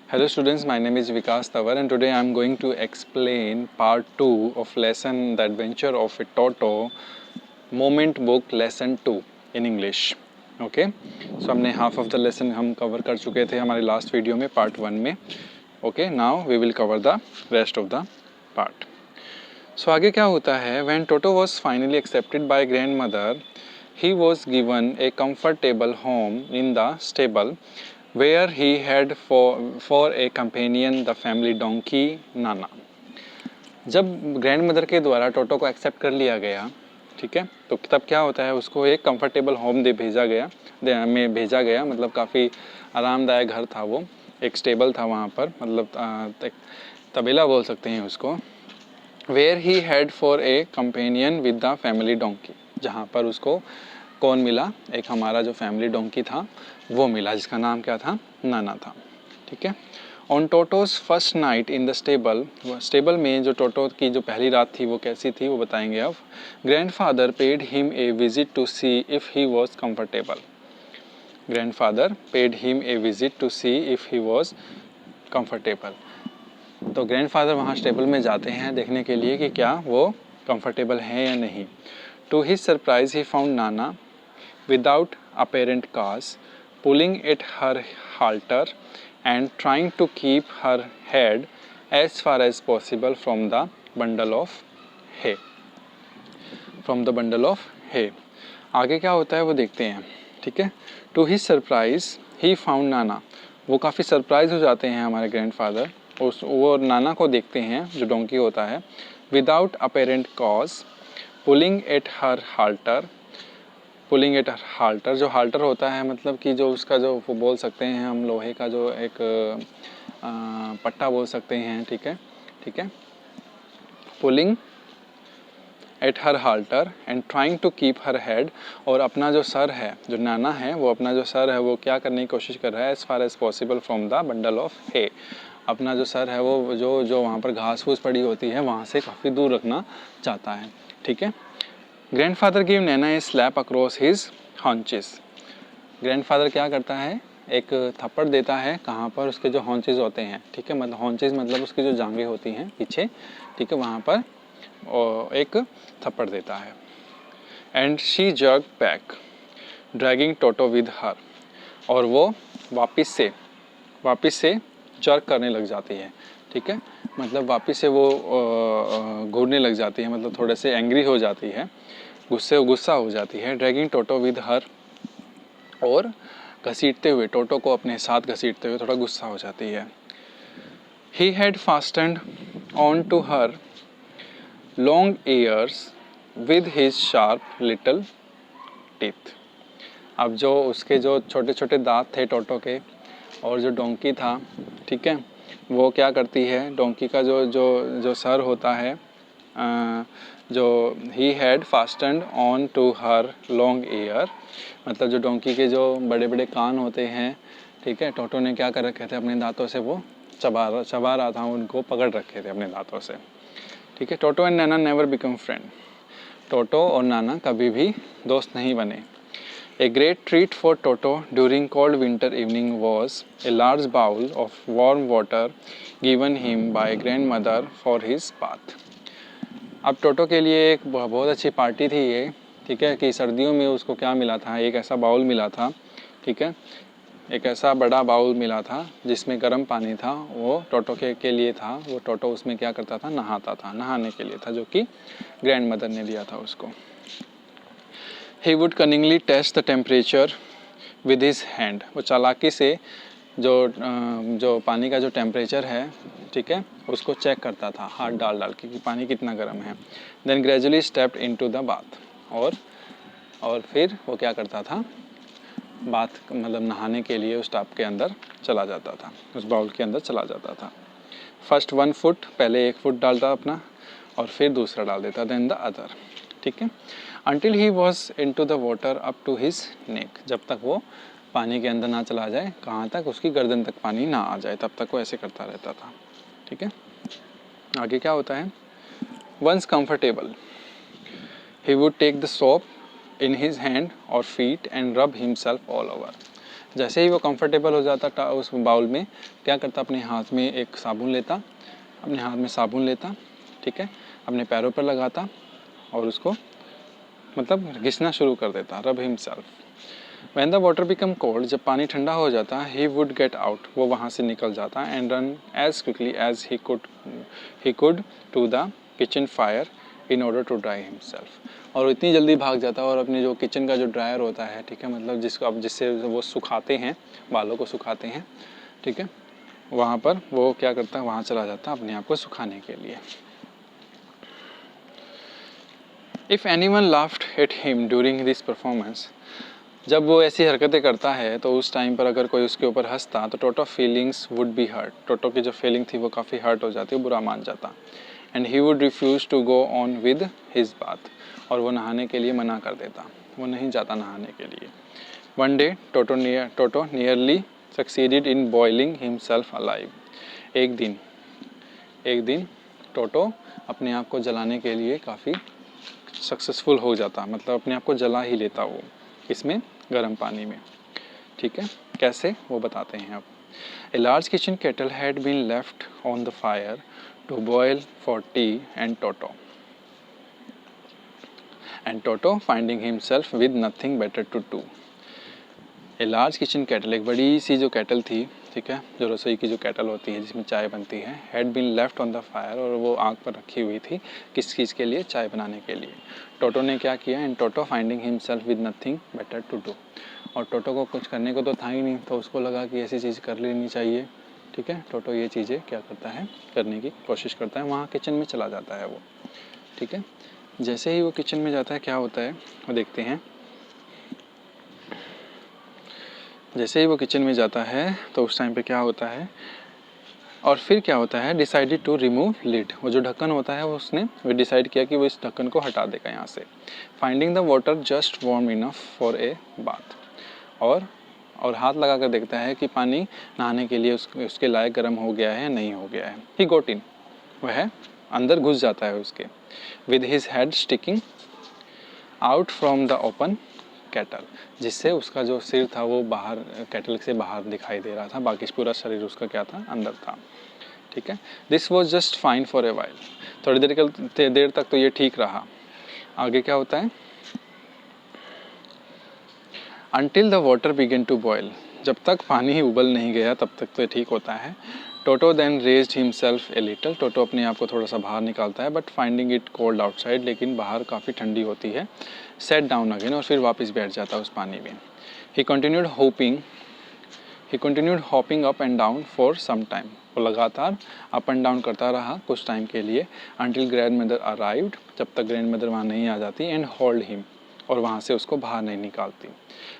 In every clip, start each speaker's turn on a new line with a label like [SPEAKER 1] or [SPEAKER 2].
[SPEAKER 1] Hello students, my name is Vikas Tawar and today I am going to explain part 2 of lesson The Adventure of a Toto, Moment Book Lesson 2 in English. Okay, so हमने half of the lesson हम cover कर चुके थे हमारे last video में part 1 में. Okay, now we will cover the rest of the part. So आगे क्या होता है? When Toto was finally accepted by grandmother, he was given a comfortable home in the stable where he had for a companion the family donkey नाना. जब grand mother के द्वारा टोटो को accept कर लिया गया, ठीक है, तो तब क्या होता है, उसको एक कंफर्टेबल होम भेजा गया मतलब काफ़ी आरामदायक घर था वो, एक स्टेबल था वहाँ पर, मतलब एक तबेला बोल सकते हैं उसको. Where he had for a companion with the family donkey, जहाँ पर उसको कौन मिला, एक हमारा जो फैमिली डोंकी था वो मिला, जिसका नाम क्या था, नाना था. ठीक है. On टोटोज first night in the stable में जो टोटो की जो पहली रात थी वो कैसी थी वो बताएंगे अब. Grandfather paid him a visit to see if he was comfortable. Grandfather paid him a visit to see if he was comfortable. तो ग्रैंडफादर वहाँ स्टेबल में जाते हैं देखने के लिए कि क्या वो कंफर्टेबल है या नहीं. To his surprise he found Nana without apparent cause, pulling at her halter and trying to keep her head as far as possible from the bundle of hay. आगे क्या होता है वो देखते हैं. ठीक है. To his surprise he found Nana, वो काफ़ी सरप्राइज हो जाते हैं हमारे ग्रैंडफादर, वो नाना को देखते हैं जो डोंकी होता है. Without apparent cause pulling at her halter, जो हाल्टर होता है मतलब कि जो उसका जो वो बोल सकते हैं हम, लोहे का जो एक पट्टा बोल सकते हैं. ठीक है. Pulling at her halter and trying to keep her head, और अपना जो सर है, जो नाना है, वो अपना जो सर है वो क्या करने की कोशिश कर रहा है, as far as possible from the bundle of hay. अपना जो सर है वो जो वहाँ पर घास फूस पड़ी होती है वहाँ से काफ़ी दूर रखना चाहता है. ठीक है. Grandfather give Naina a slap across his haunches. Grandfather क्या करता है, एक थप्पड़ देता है, कहाँ पर, उसके जो हॉन्चेस होते हैं. ठीक है, मतलब हॉन्चेस मतलब उसकी जो जांघें होती हैं पीछे. ठीक है, वहाँ पर एक थप्पड़ देता है. And she jerk back dragging toto with her, और वो वापस से जर्क करने लग जाती है. ठीक है, मतलब वापस से वो घूरने लग जाती है, मतलब थोड़े से एंग्री हो जाती है, गुस्सा हो जाती है. ड्रैगिंग टोटो विद हर, और घसीटते हुए, टोटो को अपने साथ घसीटते हुए थोड़ा गुस्सा हो जाती है. He had fastened on to her long ears with his sharp little teeth. अब जो उसके जो छोटे छोटे दांत थे टोटो के, और जो डोंकी था, ठीक है, वो क्या करती है, डोंकी का जो सर होता है, जो he had fastened on to her long ear, मतलब जो डोंकी के जो बड़े बड़े कान होते हैं. ठीक है, टोटो ने क्या कर रखे थे, अपने दांतों से वो चबा रहा था, उनको पकड़ रखे थे अपने दांतों से. ठीक है. टोटो and Nana never become friend. टोटो और नाना कभी भी दोस्त नहीं बने. A great treat for Toto during cold winter evening was a large bowl of warm water given him by grandmother for his bath. अब टोटो के लिए एक बहुत अच्छी पार्टी थी ये. ठीक है, कि सर्दियों में उसको क्या मिला था, एक ऐसा बाउल मिला था. ठीक है, एक ऐसा बड़ा बाउल मिला था जिसमें गर्म पानी था, वो टोटो के लिए था. वो टोटो उसमें क्या करता था, नहाने के लिए था, जो कि ग्रैंड मदर ने दिया था उसको. He would cunningly test the temperature with his hand. वो चालाकी से जो पानी का जो टेम्परेचर है, ठीक है, उसको चेक करता था हाथ डाल के कि पानी कितना गर्म है. Then gradually stepped into the bath. और फिर वो क्या करता था, बाथ मतलब नहाने के लिए उस टब के अंदर चला जाता था, उस बाउल के अंदर चला जाता था. फर्स्ट 1 फुट, पहले 1 फुट डालता अपना, और फिर दूसरा डाल देता, देन द अदर. ठीक है. Until he was into the water up to his neck. जब तक वो पानी के अंदर ना चला जाए, कहाँ तक, उसकी गर्दन तक पानी ना आ जाए, तब तक वो ऐसे करता रहता था. ठीक है. आगे क्या होता है, once comfortable he would take the soap in his hand or feet and rub himself all over. जैसे ही वो कंफर्टेबल हो जाता उस बाउल में, क्या करता, अपने हाथ में एक साबुन लेता, अपने हाथ में साबुन लेता, ठीक है, अपने पैरों पर लगाता और उसको मतलब घिसना शुरू कर देता, रब himself. When the water become cold, जब पानी ठंडा हो जाता, he would get out, वो वहाँ से निकल जाता, and run as quickly as he could to the kitchen fire in order to dry himself, और इतनी जल्दी भाग जाता और अपने जो किचन का जो ड्रायर होता है, ठीक है, मतलब जिसको अब जिससे वो सुखाते हैं, बालों को सुखाते हैं, ठीक है, वहाँ पर वो क्या करता है, वहाँ चला जाता अपने आप को सुखाने के लिए। If anyone laughed at him during this performance, जब वो ऐसी हरकतें करता है तो उस टाइम पर अगर कोई उसके ऊपर हंसता तो टोटो फीलिंग्स वुड बी हर्ट, टोटो की जो फीलिंग थी वो काफ़ी हर्ट हो जाती, बुरा मान जाता, and he would refuse to go on with his bath, और वो नहाने के लिए मना कर देता, वो नहीं जाता नहाने के लिए। One day toto nearly succeeded in boiling himself alive, एक दिन टोटो अपने आप को जलाने के लिए काफ़ी सक्सेसफुल हो जाता, मतलब अपने आप को जला ही लेता वो, इसमें गर्म पानी में, ठीक है, कैसे वो बताते हैं अब। A large kitchen kettle had been left on the fire to boil for tea and Toto finding himself with nothing better to do. A large kitchen kettle, एक बड़ी सी जो केटल थी, ठीक है, जो रसोई की जो केटल होती है जिसमें चाय बनती है, had been left on the fire, और वो आग पर रखी हुई थी, किस चीज़ के लिए, चाय बनाने के लिए। टोटो ने क्या किया, and Toto finding himself with nothing better to do, और टोटो को कुछ करने को तो था ही नहीं, तो उसको लगा कि ऐसी चीज़ कर लेनी चाहिए, ठीक है, टोटो ये चीज़ें क्या करता है, करने की कोशिश करता है, वहाँ किचन में चला जाता है वो, ठीक है। जैसे ही वो किचन में जाता है क्या होता है वो देखते हैं। जैसे ही वो किचन में जाता है तो उस टाइम पे क्या होता है, और फिर क्या होता है, डिसाइडेड टू रिमूव लिड, वो जो ढक्कन होता है वो उसने डिसाइड किया कि वो इस ढक्कन को हटा देगा यहाँ से। Finding the water just warm enough for a bath, और हाथ लगा कर देखता है कि पानी नहाने के लिए उसके लायक गर्म हो गया है या नहीं हो गया है। ही गोट इन, वह अंदर घुस जाता है उसके, with his head sticking out from the open cattle, जिससे उसका जो सिर था वो बाहर कैटल से बाहर दिखाई दे रहा था, बाकी पूरा शरीर उसका क्या था, अंदर था, ठीक है। This was just fine for a while, थोड़ी देर तक तो ये ठीक रहा। आगे क्या होता है, until the water began to boil, जब तक पानी उबल नहीं गया तब तक तो ठीक होता है। Toto then raised himself a little, Toto अपने आप को थोड़ा सा बाहर निकालता है, but finding it cold outside, लेकिन बाहर काफ़ी ठंडी होती है। सेट डाउन अगेन, और फिर वापस बैठ जाता है उस पानी में। He continued hopping up and down for some time, वो लगातार अप एंड डाउन करता रहा कुछ टाइम के लिए, अंटिल ग्रैंड मदर अराइव्ड, जब तक ग्रैंड मदर वहाँ नहीं आ जाती, एंड होल्ड हिम, और वहाँ से उसको बाहर नहीं निकालती।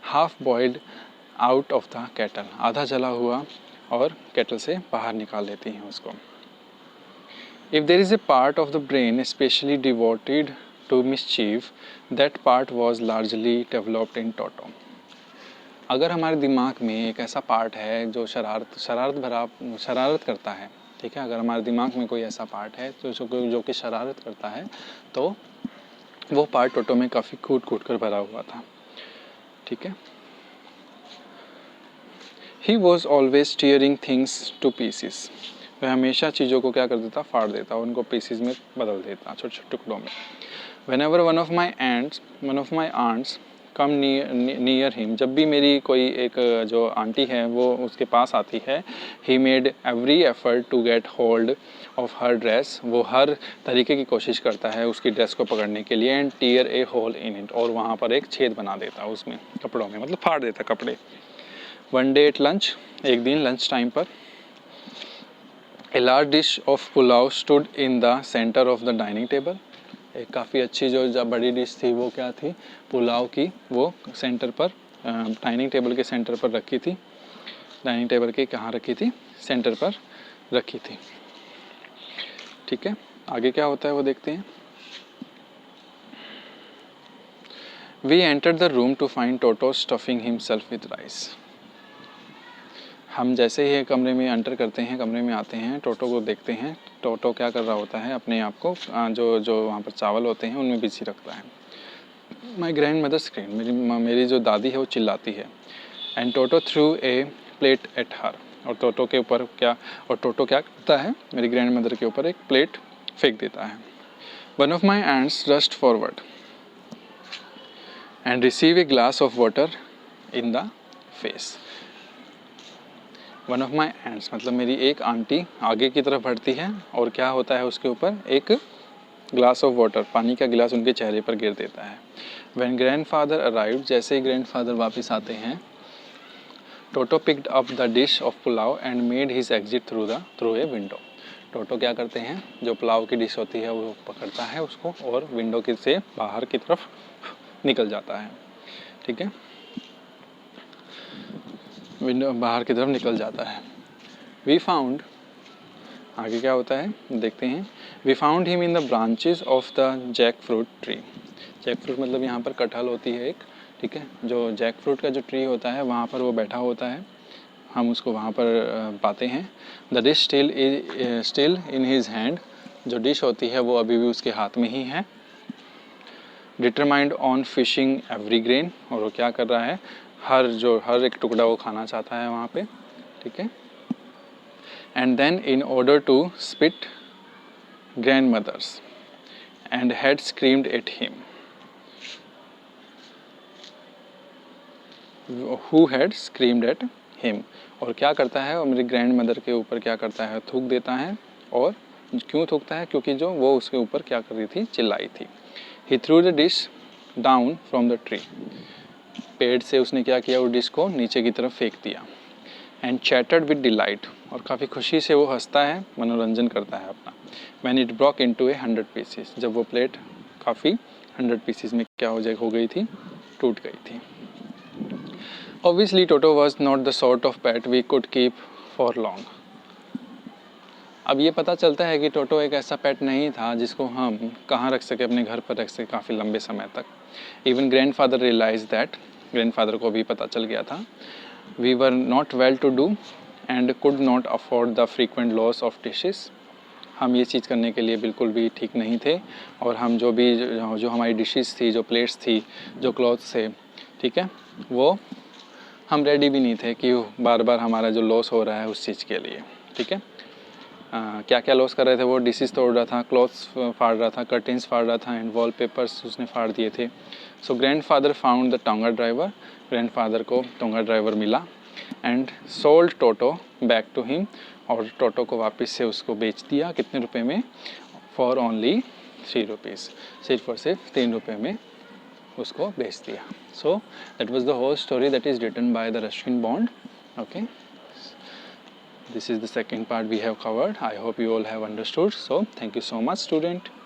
[SPEAKER 1] Half boiled out of the cattle, आधा जला हुआ और कैटल से बाहर निकाल लेती हैं उसको। If there is a part of the brain specially devoted to mischief, that part was largely developed in Toto, अगर हमारे दिमाग में एक ऐसा पार्ट है जो शरारत करता है, ठीक है, अगर हमारे दिमाग में कोई ऐसा पार्ट है तो जो कि शरारत करता है, तो वो पार्ट टोटो में काफ़ी कूट कर भरा हुआ था, ठीक है। He was always tearing things to pieces, वह हमेशा चीज़ों को क्या कर देता, फाड़ देता, उनको पीसीस में बदल देता, छोटे छोटे टुकड़ों में। Whenever one of my aunts come near him, जब भी मेरी कोई एक जो आंटी है वो उसके पास आती है, he made every effort to get hold of her dress, वो हर तरीके की कोशिश करता है उसकी ड्रेस को पकड़ने के लिए, and tear a hole in it, और वहाँ पर एक छेद बना देता उसमें कपड़ों में, मतलब फाड़ देता कपड़े। वन डे एट लंच, एक दिन लंच टाइम पर, a large dish of pulao stood in the centre of the dining table, एक काफ़ी अच्छी जो बड़ी डिश थी वो क्या थी, पुलाव की, वो सेंटर पर डाइनिंग टेबल के सेंटर पर रखी थी। डाइनिंग टेबल के कहाँ रखी थी, सेंटर पर रखी थी, ठीक है। आगे क्या होता है वो देखते हैं। We enter the room to find Toto stuffing himself with rice, हम जैसे ही कमरे में एंटर करते हैं, कमरे में आते हैं, टोटो को देखते हैं, टोटो क्या कर रहा होता है, अपने आप को जो वहाँ पर चावल होते हैं उनमें बिजी रखता है। माई ग्रैंड मदर स्क्रीन, मेरी जो दादी है वो चिल्लाती है, and Toto through a plate at her, और टोटो के ऊपर क्या, और टोटो क्या करता है, मेरी ग्रैंड मदर के ऊपर एक प्लेट फेंक देता है. One of my ants rust forward and receive a glass of water in the face. One of my ants मतलब मेरी एक आंटी आगे की तरफ बढ़ती है और क्या होता है, उसके ऊपर एक ग्लास ऑफ वाटर, पानी का गिलास उनके चेहरे पर गिर देता है. व्हेन ग्रैंडफादर अराइव्ड, जैसे ही ग्रैंडफादर वापस आते हैं, Toto picked up the dish of pulao and made his exit through a window. Toto क्या करते हैं, जो पुलाव की डिश होती है वो पकड़ता है उसको और विंडो की से बाहर की तरफ निकल जाता है. ठीक है, विंडो बाहर की तरफ निकल जाता है. वी फाउंड, आगे क्या होता है देखते हैं. We found him in the branches of the jackfruit tree. Jackfruit मतलब यहाँ पर कटहल होती है एक, ठीक है, जो जैक फ्रूट का जो ट्री होता है वहाँ पर वो बैठा होता है, हम उसको वहाँ पर पाते हैं. The dish still in his hand, जो डिश होती है वो अभी भी उसके हाथ में ही है. Determined on fishing every grain, और वो क्या कर रहा है, हर एक टुकड़ा वो खाना चाहता है वहाँ पे. ठीक है. And then in order to spit grandmother's and had screamed at him, who had screamed at him. और क्या करता है, और मेरी ग्रैंड मदर के ऊपर क्या करता है, थूक देता है. और क्यों थूकता है, क्योंकि जो वो उसके ऊपर क्या कर रही थी, चिल्लाई थी. He threw the dish down from the tree, पेड़ से उसने क्या किया, वो डिश को नीचे की तरफ फेंक दिया. एंड चैटर्ड विद डिलाइट, और काफ़ी खुशी से वो हंसता है, मनोरंजन करता है अपना. When it broke into 100 pieces, जब वो प्लेट काफ़ी 100 पीसेस में क्या हो गई थी, टूट गई थी. Obviously, Toto was not the sort of pet we could keep for long. अब ये पता चलता है कि टोटो एक ऐसा पेट नहीं था जिसको हम कहाँ रख सके, अपने घर पर रख सके काफ़ी लंबे समय तक. Even grandfather realise that, grandfather को भी पता चल गया था. We were not well to do and could not afford the frequent loss of dishes. हम ये चीज़ करने के लिए बिल्कुल भी ठीक नहीं थे, और हम जो हमारी डिशेस थी, जो प्लेट्स थी, जो क्लॉथ्स थे, ठीक है, वो हम रेडी भी नहीं थे कि बार बार हमारा जो लॉस हो रहा है उस चीज़ के लिए. ठीक है, क्या क्या लॉस कर रहे थे वो, डिशेस तोड़ रहा था, क्लॉथ्स फाड़ रहा था, कर्टेंस फाड़ रहा था, एंड वॉलपेपर्स उसने फाड़ दिए थे. So grandfather found the tonga driver, grandfather को टोंगा ड्राइवर मिला. And sold Toto back to him, और टोटो को वापस से उसको बेच दिया. कितने रुपए में, फॉर ओनली 3 रुपीज़, सिर्फ और सिर्फ 3 रुपये में उसको बेच दिया. So that was the whole story that is written by the Ruskin Bond. Okay, this is the second part we have covered. I hope you all have understood. So thank you so much, student.